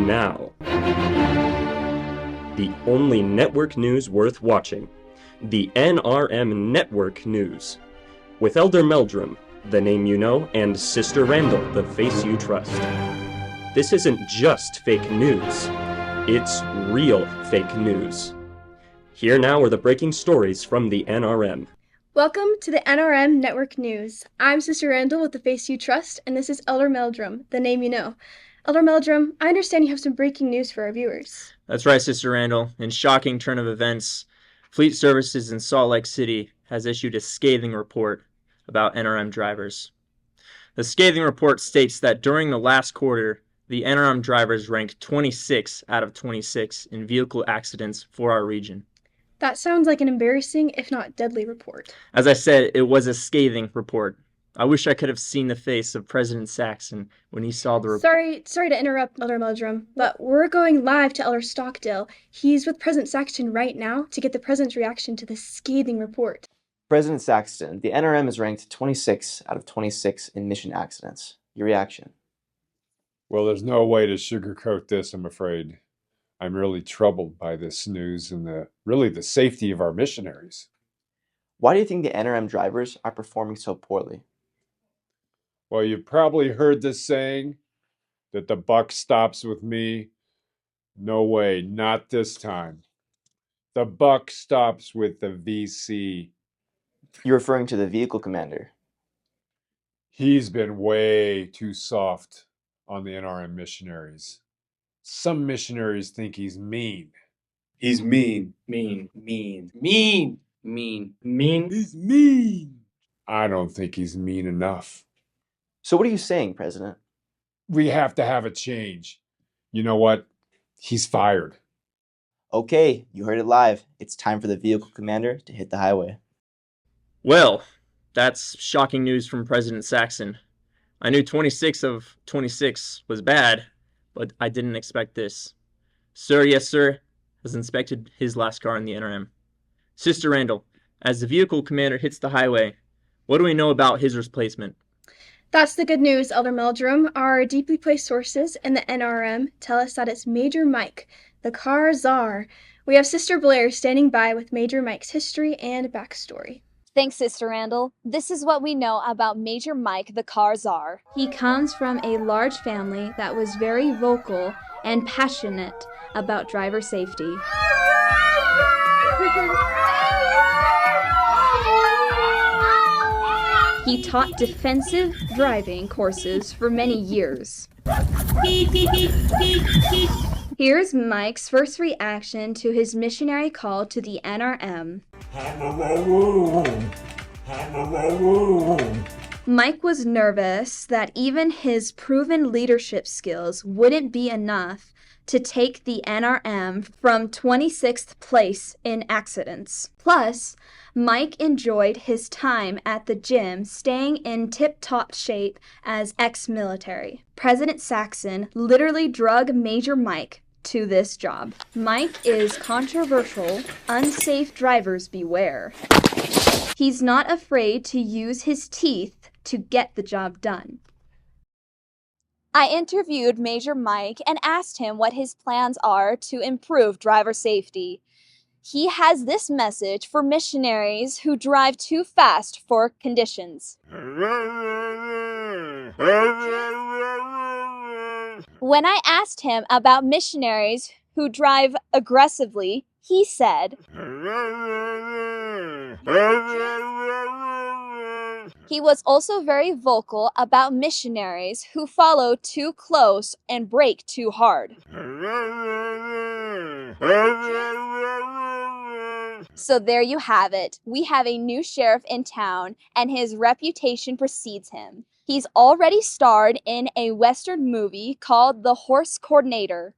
now. The only network news worth watching. The NRM Network News. With Elder Meldrum, the name you know, and Sister Randall, the face you trust. This isn't just fake news. It's real fake news. Here now are the breaking stories from the NRM. Welcome to the NRM Network News. I'm Sister Randall with the face you trust, and this is Elder Meldrum, the name you know. Elder Meldrum, I understand you have some breaking news for our viewers. That's right, Sister Randall. In shocking turn of events, Fleet Services in Salt Lake City has issued a scathing report about NRM drivers. The scathing report states that during the last quarter, the NRM drivers ranked 26 out of 26 in vehicle accidents for our region. That sounds like an embarrassing, if not deadly, report. As I said, it was a scathing report. I wish I could have seen the face of President Saxon when he saw the report. Sorry to interrupt, Elder Meldrum, but we're going live to Elder Stockdale. He's with President Saxon right now to get the President's reaction to this scathing report. President Saxton, the NRM is ranked 26 out of 26 in mission accidents. Your reaction? Well, there's no way to sugarcoat this, I'm afraid. I'm really troubled by this news and the safety of our missionaries. Why do you think the NRM drivers are performing so poorly? Well, you've probably heard this saying that the buck stops with me. No way, not this time. The buck stops with the VC. You're referring to the vehicle commander. He's been way too soft on the NRM missionaries. Some missionaries think he's mean. He's mean. Mean. He's mean. I don't think he's mean enough. So what are you saying, President? We have to have a change. You know what? He's fired. Okay, you heard it live. It's time for the vehicle commander to hit the highway. Well, that's shocking news from President Saxon. I knew 26 of 26 was bad, but I didn't expect this. Sir, yes sir, has inspected his last car in the NRM. Sister Randall, as the vehicle commander hits the highway, what do we know about his replacement? That's the good news, Elder Meldrum. Our deeply placed sources in the NRM tell us that it's Major Mike, the car czar. We have Sister Blair standing by with Major Mike's history and backstory. Thanks, Sister Randall. This is what we know about Major Mike, the car czar. He comes from a large family that was very vocal and passionate about driver safety. He taught defensive driving courses for many years. Here's Mike's first reaction to his missionary call to the NRM. Mike was nervous that even his proven leadership skills wouldn't be enough to take the NRM from 26th place in accidents. Plus, Mike enjoyed his time at the gym, staying in tip-top shape as ex-military. President Saxon literally drug Major Mike to this job. Mike is controversial. Unsafe drivers beware. He's not afraid to use his teeth to get the job done. I interviewed Major Mike and asked him what his plans are to improve driver safety. He has this message for missionaries who drive too fast for conditions. When I asked him about missionaries who drive aggressively, he said, he was also very vocal about missionaries who follow too close and brake too hard. So there you have it. We have a new sheriff in town, and his reputation precedes him. He's already starred in a Western movie called The Horse Coordinator.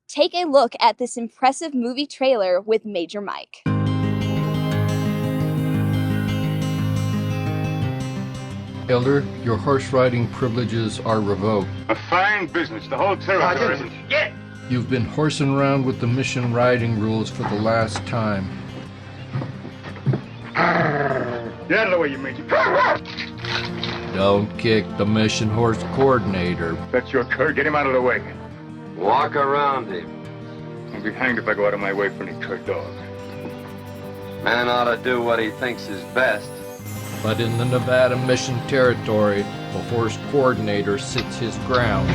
Take a look at this impressive movie trailer with Major Mike. Elder, your horse riding privileges are revoked. A fine business, the whole territory isn't. Get! You've been horsing around with the mission riding rules for the last time. Get out of the way, you major. Don't kick the mission horse coordinator. That's your cur. Get him out of the way. Walk around him. I'll be hanged if I go out of my way for any cur dog. Man ought to do what he thinks is best. But in the Nevada Mission Territory, the horse coordinator sits his ground.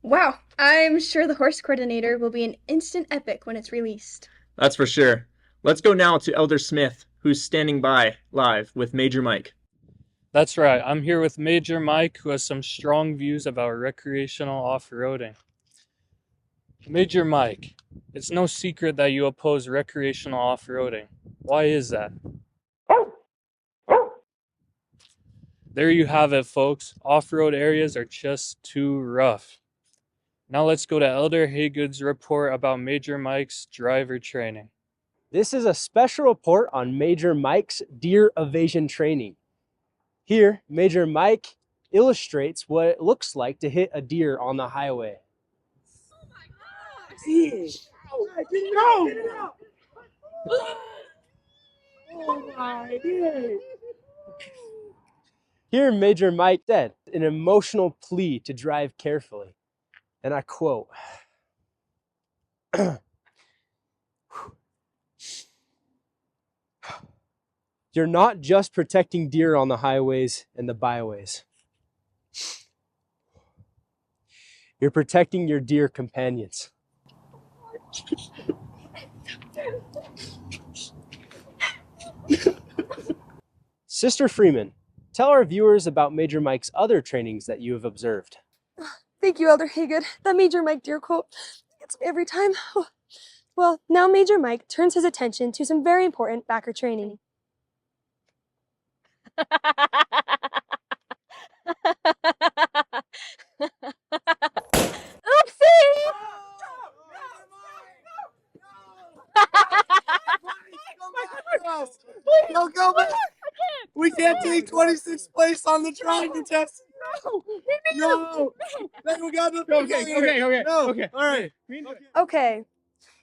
Wow, I'm sure the horse coordinator will be an instant epic when it's released. That's for sure. Let's go now to Elder Smith, who's standing by live with Major Mike. That's right. I'm here with Major Mike, who has some strong views about recreational off-roading. Major Mike, it's no secret that you oppose recreational off-roading. Why is that? There you have it, folks. Off-road areas are just too rough. Now let's go to Elder Haygood's report about Major Mike's driver training. This is a special report on Major Mike's deer evasion training. Here, Major Mike illustrates what it looks like to hit a deer on the highway. Oh my God! Oh my God! Here, Major Mike said, an emotional plea to drive carefully. And I quote, "You're not just protecting deer on the highways and the byways. You're protecting your deer companions." Sister Freeman, tell our viewers about Major Mike's other trainings that you have observed. Thank you, Elder Haygood. That Major Mike deer quote gets me every time. Well, now Major Mike turns his attention to some very important backer training. Oopsie! Go back! We can't take 26th place on the driving test. No. We got nothing. Okay. No. Okay. All right. Okay,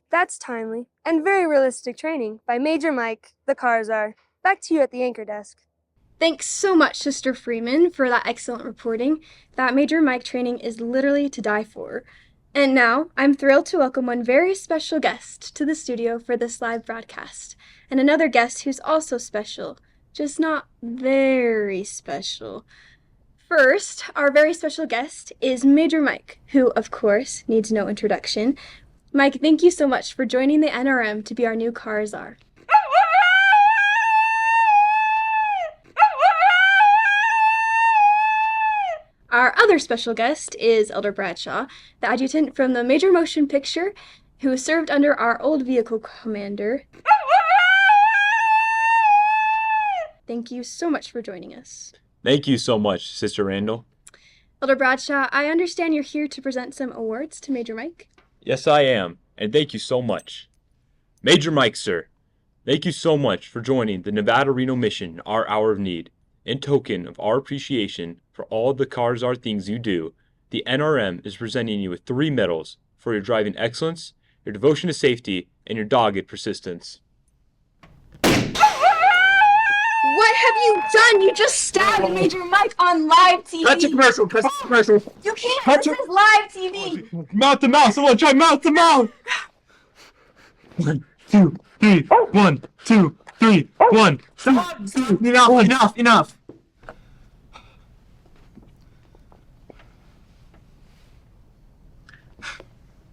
that's timely and very realistic training by Major Mike, the car czar. Back to you at the anchor desk. Thanks so much, Sister Freeman, for that excellent reporting. That Major Mike training is literally to die for. And now, I'm thrilled to welcome one very special guest to the studio for this live broadcast. And another guest who's also special, just not very special. First, our very special guest is Major Mike, who, of course, needs no introduction. Mike, thank you so much for joining the NRM to be our new car czar. Our other special guest is Elder Bradshaw, the adjutant from the Major Motion Picture, who served under our old vehicle commander. Thank you so much for joining us. Thank you so much, Sister Randall. Elder Bradshaw, I understand you're here to present some awards to Major Mike. Yes, I am, and thank you so much. Major Mike, sir, thank you so much for joining the Nevada Reno mission, Our Hour of Need. In token of our appreciation for all the car czar things you do, the NRM is presenting you with 3 medals for your driving excellence, your devotion to safety, and your dogged persistence. What have you done? You just stabbed Major Mike on live TV. Cut to commercial. You can't. This is live TV. Mouth to mouth. Someone try mouth to mouth. 1, 2, 3. 1, 2, 3. 1. Enough.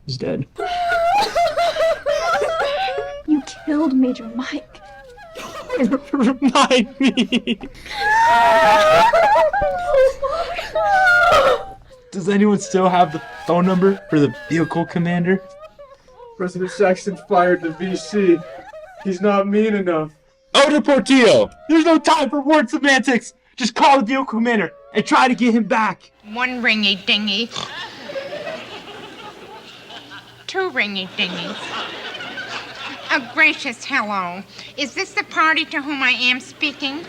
He's dead. You killed Major Mike. Remind me. Does anyone still have the phone number for the vehicle commander? President Saxon fired the VC. He's not mean enough. Elder Portillo, there's no time for word semantics. Just call the vehicle commander and try to get him back. 1 ringy dingy. 2 ringy dingies. Oh, gracious, hello. Is this the party to whom I am speaking?